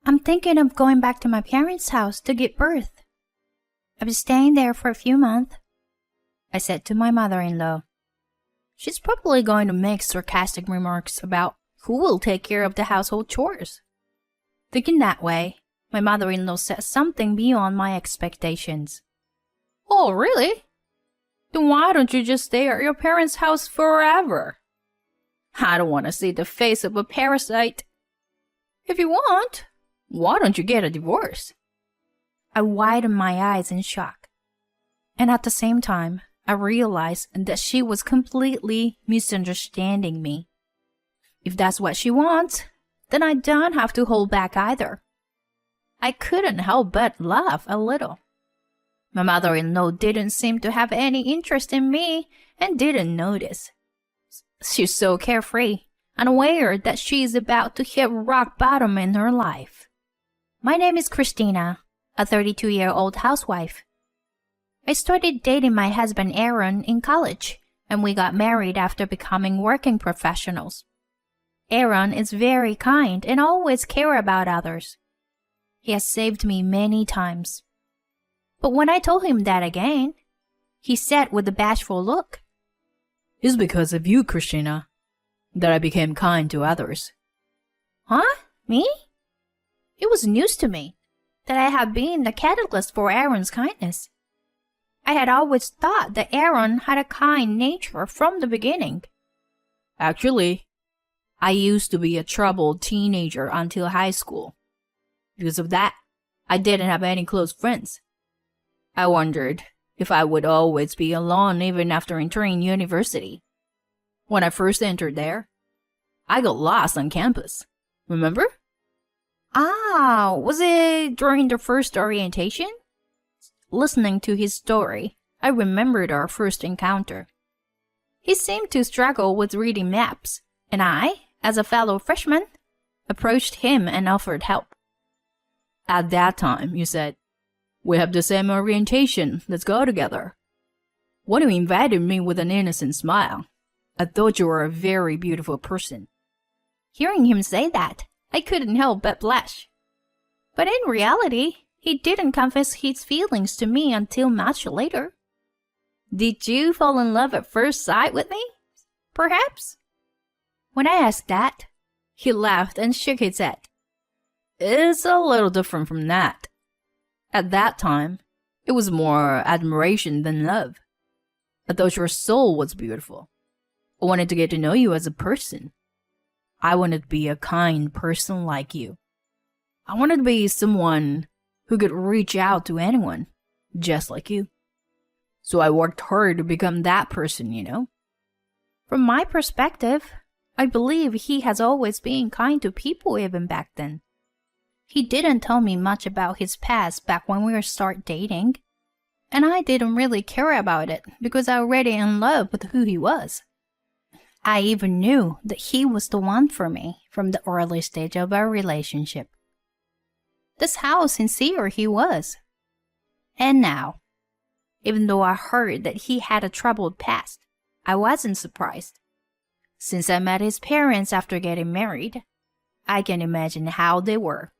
I'm thinking of going back to my parents' house to give birth. I'll be staying there for a few months, I said to my mother-in-law. She's probably going to make sarcastic remarks about who will take care of the household chores. Thinking that way, my mother-in-law said something beyond my expectations. Oh, really? Then why don't you just stay at your parents' house forever? I don't want to see the face of a parasite. If you want, why don't you get a divorce? I widened my eyes in shock. And at the same time, I realized that she was completely misunderstanding me. If that's what she wants, then I don't have to hold back either. I couldn't help but laugh a little. My mother-in-law didn't seem to have any interest in me and didn't notice. She's so carefree, unaware that she is about to hit rock bottom in her life. My name is Christina, a 32-year-old housewife. I started dating my husband Aaron in college, and we got married after becoming working professionals. Aaron is very kind and always cares about others. He has saved me many times. But when I told him that again, he said with a bashful look, "It's because of you, Christina, that I became kind to others." Huh? Me? It was news to me that I had been the catalyst for Aaron's kindness. I had always thought that Aaron had a kind nature from the beginning. Actually, I used to be a troubled teenager until high school. Because of that, I didn't have any close friends. I wondered if I would always be alone even after entering university. When I first entered there, I got lost on campus. Remember? Ah, was it during the first orientation? Listening to his story, I remembered our first encounter. He seemed to struggle with reading maps, and I, as a fellow freshman, approached him and offered help. At that time, you said, "We have the same orientation, let's go together." When you invited me with an innocent smile, I thought you were a very beautiful person. Hearing him say that, I couldn't help but blush. But in reality, he didn't confess his feelings to me until much later. Did you fall in love at first sight with me? Perhaps? When I asked that, he laughed and shook his head. It's a little different from that. At that time, it was more admiration than love. I thought your soul was beautiful. I wanted to get to know you as a person. I wanted to be a kind person like you. I wanted to be someone who could reach out to anyone, just like you. So I worked hard to become that person, you know? From my perspective, I believe he has always been kind to people even back then. He didn't tell me much about his past back when we started dating, and I didn't really care about it because I was already in love with who he was. I even knew that he was the one for me from the early stage of our relationship. That's how sincere he was. And now, even though I heard that he had a troubled past, I wasn't surprised. Since I met his parents after getting married, I can imagine how they were.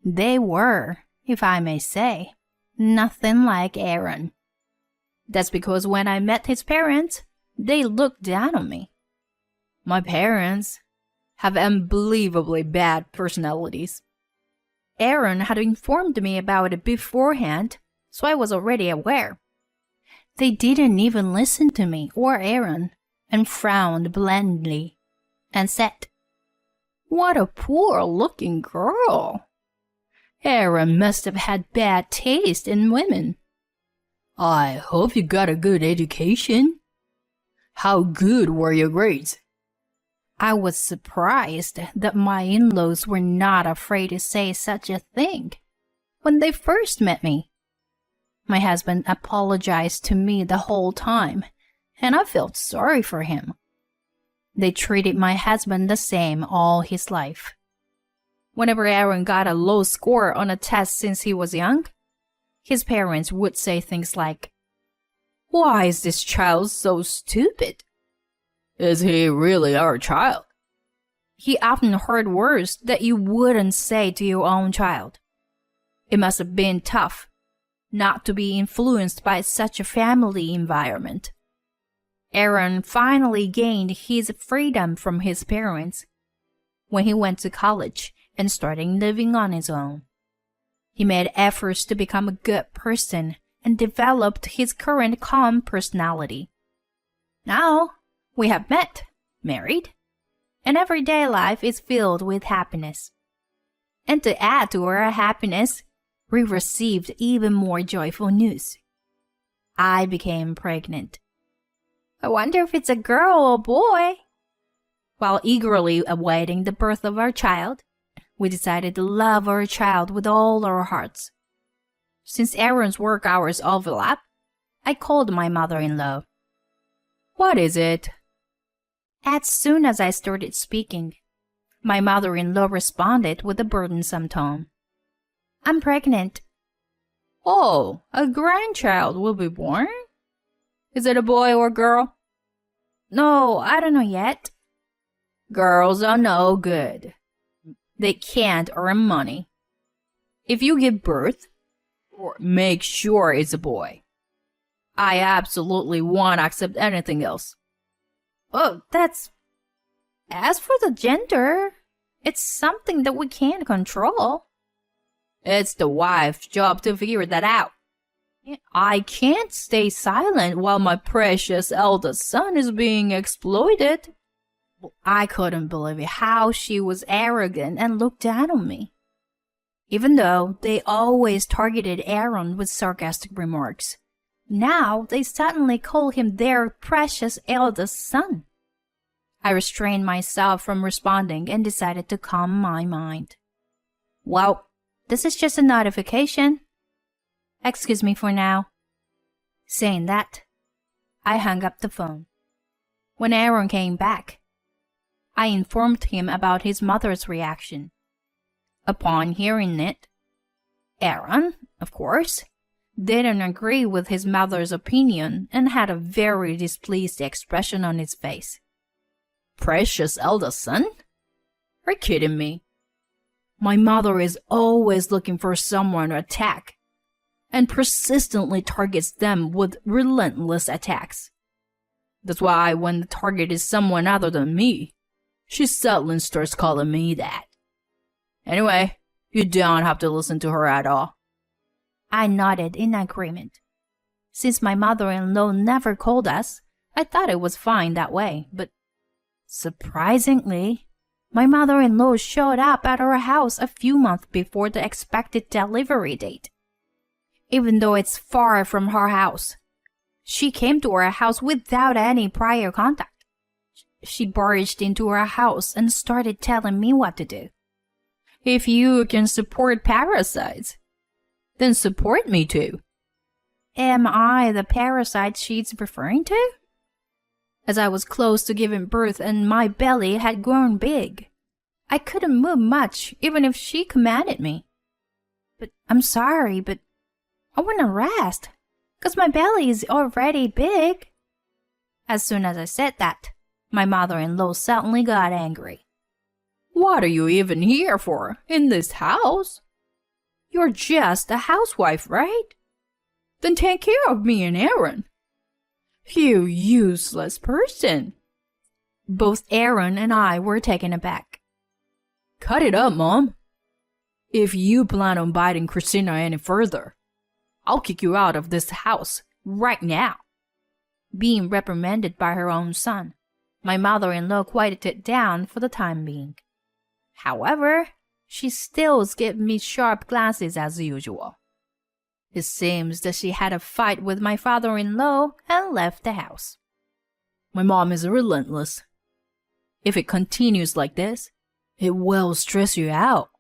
They were, if I may say, nothing like Aaron. That's because when I met his parents, they looked down on me. My parents have unbelievably bad personalities. Aaron had informed me about it beforehand, so I was already aware. They didn't even listen to me or Aaron, and frowned blandly, and said, "What a poor-looking girl. Aaron must have had bad taste in women. I hope you got a good education. How good were your grades?" I was surprised that my in-laws were not afraid to say such a thing when they first met me. My husband apologized to me the whole time, and I felt sorry for him. They treated my husband the same all his life. Whenever Aaron got a low score on a test since he was young, his parents would say things like, "Why is this child so stupid? Is he really our child?" He often heard words that you wouldn't say to your own child. It must have been tough not to be influenced by such a family environment. Aaron finally gained his freedom from his parents when he went to college and started living on his own. He made efforts to become a good person and developed his current calm personality. Now, we have met, married, and everyday life is filled with happiness. And to add to our happiness, we received even more joyful news. I became pregnant. I wonder if it's a girl or boy. While eagerly awaiting the birth of our child, we decided to love our child with all our hearts. Since Aaron's work hours overlap, I called my mother-in-law. "What is it?" As soon as I started speaking, my mother-in-law responded with a burdensome tone. "I'm pregnant." "Oh, a grandchild will be born? Is it a boy or girl?" "No, I don't know yet." "Girls are no good. They can't earn money. If you give birth, make sure it's a boy. I absolutely won't accept anything else." "Oh, that's... As for the gender, it's something that we can't control." "It's the wife's job to figure that out. I can't stay silent while my precious eldest son is being exploited." I couldn't believe how she was arrogant and looked down on me. Even though they always targeted Aaron with sarcastic remarks, now they suddenly call him their precious eldest son. I restrained myself from responding and decided to calm my mind. "Well, this is just a notification. Excuse me for now." Saying that, I hung up the phone. When Aaron came back, I informed him about his mother's reaction. Upon hearing it, Aaron, of course, didn't agree with his mother's opinion and had a very displeased expression on his face. "Precious eldest son? Are you kidding me? My mother is always looking for someone to attack and persistently targets them with relentless attacks. That's why when the target is someone other than me, she suddenly starts calling me that. Anyway, you don't have to listen to her at all." I nodded in agreement. Since my mother-in-law never called us, I thought it was fine that way, but surprisingly, my mother-in-law showed up at our house a few months before the expected delivery date. Even though it's far from her house, she came to our house without any prior contact. She barged into our house and started telling me what to do. "If you can support parasites, then support me too." Am I the parasite she's referring to? As I was close to giving birth and my belly had grown big, I couldn't move much even if she commanded me. "But I'm sorry, but I want to rest, 'cause my belly is already big." As soon as I said that, my mother-in-law suddenly got angry. "What are you even here for in this house? You're just a housewife, right? Then take care of me and Aaron." "You useless person." Both Aaron and I were taken aback. "Cut it up, Mom. If you plan on biting Christina any further, I'll kick you out of this house right now." Being reprimanded by her own son, my mother-in-law quieted down for the time being. However, she still gave me sharp glances as usual. It seems that she had a fight with my father-in-law and left the house. My mom is relentless. If it continues like this, it will stress you out.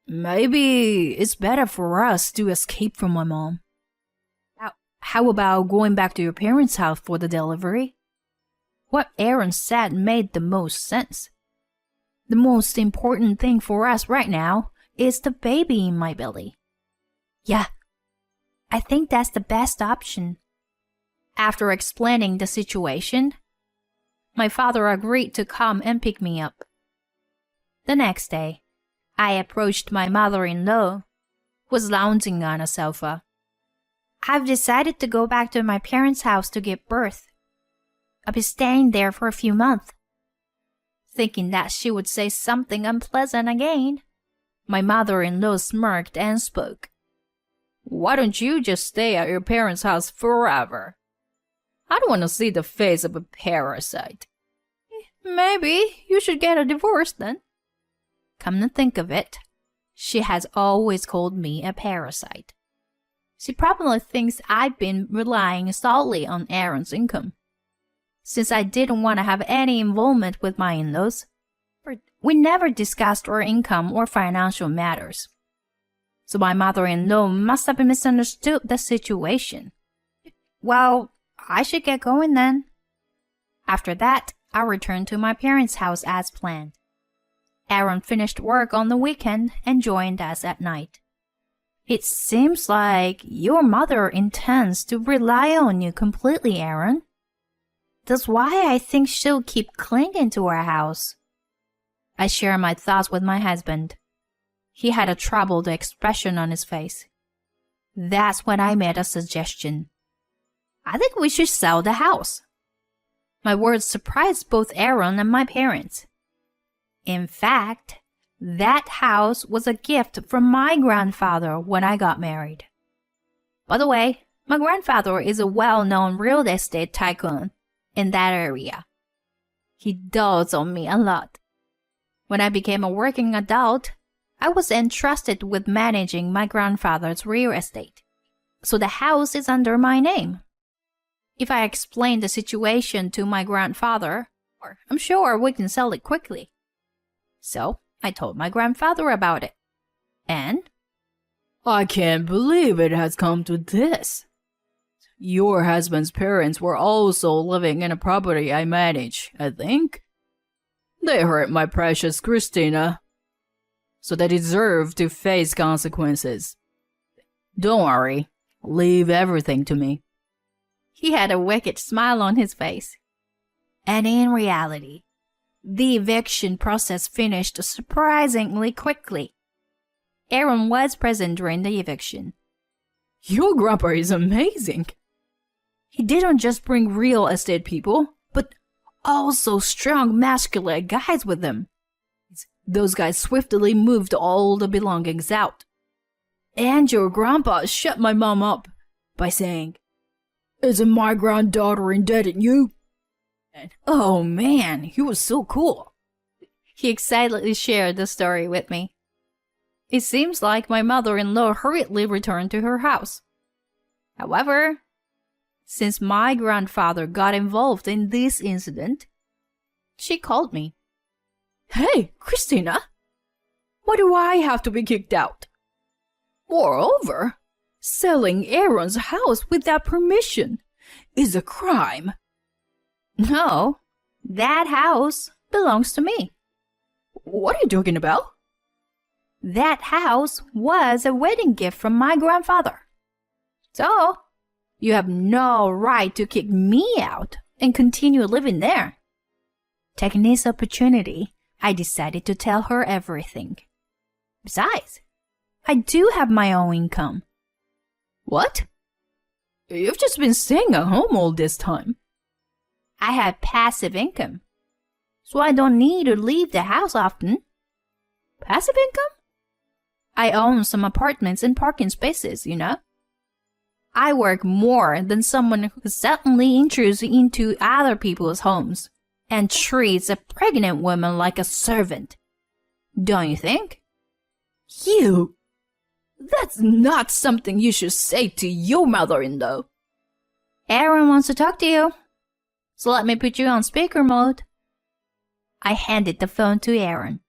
Maybe it's better for us to escape from my mom. How about going back to your parents' house for the delivery? What Aaron said made the most sense. The most important thing for us right now is the baby in my belly. Yeah, I think that's the best option. After explaining the situation, my father agreed to come and pick me up. The next day, I approached my mother-in-law, who was lounging on a sofa. I've decided to go back to my parents' house to give birth. I'll be staying there for a few months. Thinking that she would say something unpleasant again, my mother-in-law smirked and spoke. Why don't you just stay at your parents' house forever? I don't want to see the face of a parasite. Maybe you should get a divorce then. Come to think of it, she has always called me a parasite. She probably thinks I've been relying solely on Aaron's income. Since I didn't want to have any involvement with my in-laws, we never discussed our income or financial matters. So my mother-in-law must have misunderstood the situation. Well, I should get going then. After that, I returned to my parents' house as planned. Aaron finished work on the weekend and joined us at night. It seems like your mother intends to rely on you completely, Aaron. That's why I think she'll keep clinging to our house. I shared my thoughts with my husband. He had a troubled expression on his face. That's when I made a suggestion. I think we should sell the house. My words surprised both Aaron and my parents. In fact, that house was a gift from my grandfather when I got married. By the way, my grandfather is a well-known real estate tycoon in that area. He dotes on me a lot. When I became a working adult, I was entrusted with managing my grandfather's real estate. So the house is under my name. If I explain the situation to my grandfather, I'm sure we can sell it quickly. So I told my grandfather about it. And I can't believe it has come to this. Your husband's parents were also living in a property I manage, I think. They hurt my precious Christina, so they deserve to face consequences. Don't worry, leave everything to me. He had a wicked smile on his face. And in reality, the eviction process finished surprisingly quickly. Aaron was present during the eviction. Your grandpa is amazing. He didn't just bring real estate people, but also strong masculine guys with him. Those guys swiftly moved all the belongings out. And your grandpa shut my mom up by saying, "Isn't my granddaughter indebted you?" And, oh man, he was so cool. He excitedly shared the story with me. It seems like my mother-in-law hurriedly returned to her house. However, since my grandfather got involved in this incident, she called me. "Hey, Christina, why do I have to be kicked out? Moreover, selling Aaron's house without permission is a crime." "No, that house belongs to me." "What are you talking about?" "That house was a wedding gift from my grandfather. So, you have no right to kick me out and continue living there." Taking this opportunity, I decided to tell her everything. Besides, I do have my own income. "What? You've just been staying at home all this time." "I have passive income, so I don't need to leave the house often." "Passive income?" "I own some apartments and parking spaces, you know. I work more than someone who suddenly intrudes into other people's homes and treats a pregnant woman like a servant. Don't you think?" "You? That's not something you should say to your mother-in-law." "Aaron wants to talk to you, so let me put you on speaker mode." I handed the phone to Aaron.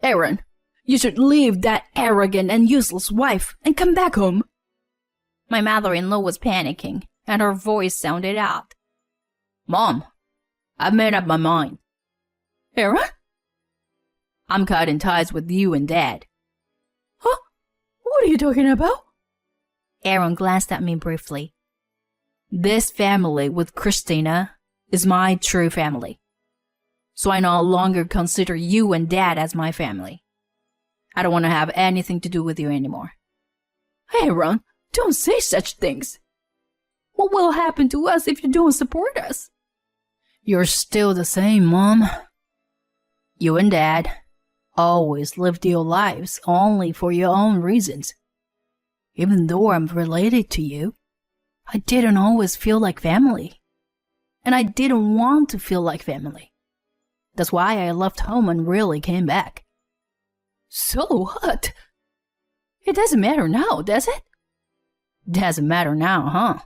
"Aaron, you should leave that arrogant and useless wife and come back home." My mother-in-law was panicking, and her voice sounded odd. "Mom, I've made up my mind." "Aaron?" "I'm cutting ties with you and Dad." "Huh? What are you talking about?" Aaron glanced at me briefly. "This family with Christina is my true family. So I no longer consider you and Dad as my family. I don't want to have anything to do with you anymore. Aaron, don't say such things. What will happen to us if you don't support us? You're still the same, Mom. You and Dad always lived your lives only for your own reasons. Even though I'm related to you, I didn't always feel like family. And I didn't want to feel like family. That's why I left home and really came back. So what? It doesn't matter now, does it? Doesn't matter now, huh?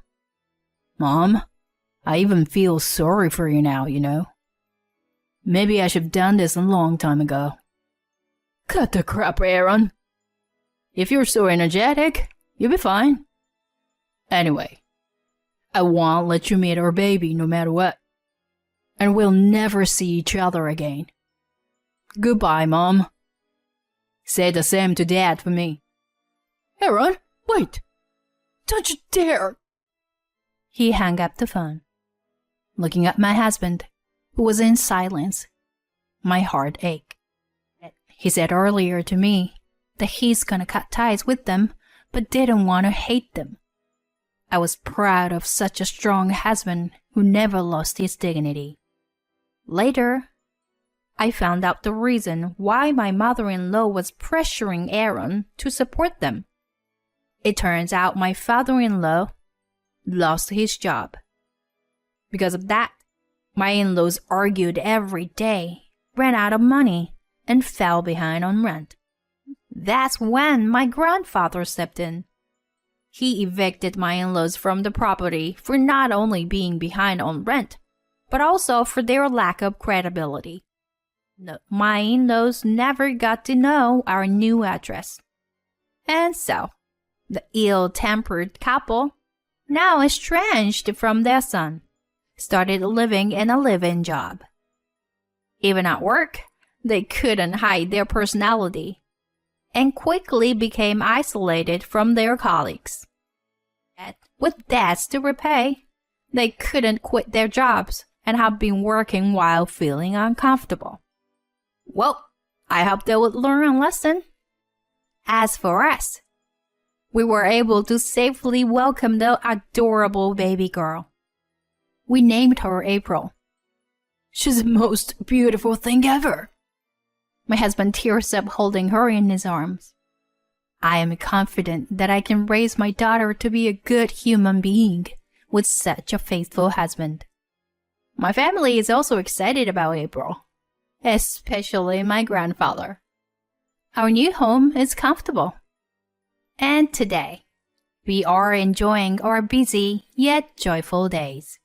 Mom, I even feel sorry for you now, you know. Maybe I should have done this a long time ago. Cut the crap, Aaron. If you're so energetic, you'll be fine. Anyway, I won't let you meet our baby no matter what. And we'll never see each other again. Goodbye, Mom. Say the same to Dad for me. Aaron, wait. Don't you dare. He hung up the phone, looking at my husband, who was in silence. My heart ached. He said earlier to me that he's gonna cut ties with them, but didn't want to hate them. I was proud of such a strong husband who never lost his dignity. Later, I found out the reason why my mother-in-law was pressuring Aaron to support them. It turns out my father-in-law lost his job. Because of that, my in-laws argued every day, ran out of money, and fell behind on rent. That's when my grandfather stepped in. He evicted my in-laws from the property for not only being behind on rent, but also for their lack of credibility. My in-laws never got to know our new address. And so, the ill-tempered couple, now estranged from their son, started living in a live-in job. Even at work, they couldn't hide their personality and quickly became isolated from their colleagues. And with debts to repay, they couldn't quit their jobs and have been working while feeling uncomfortable. Well, I hope they would learn a lesson. As for us, we were able to safely welcome the adorable baby girl. We named her April. She's the most beautiful thing ever. My husband tears up holding her in his arms. I am confident that I can raise my daughter to be a good human being with such a faithful husband. My family is also excited about April, especially my grandfather. Our new home is comfortable. And today, we are enjoying our busy yet joyful days.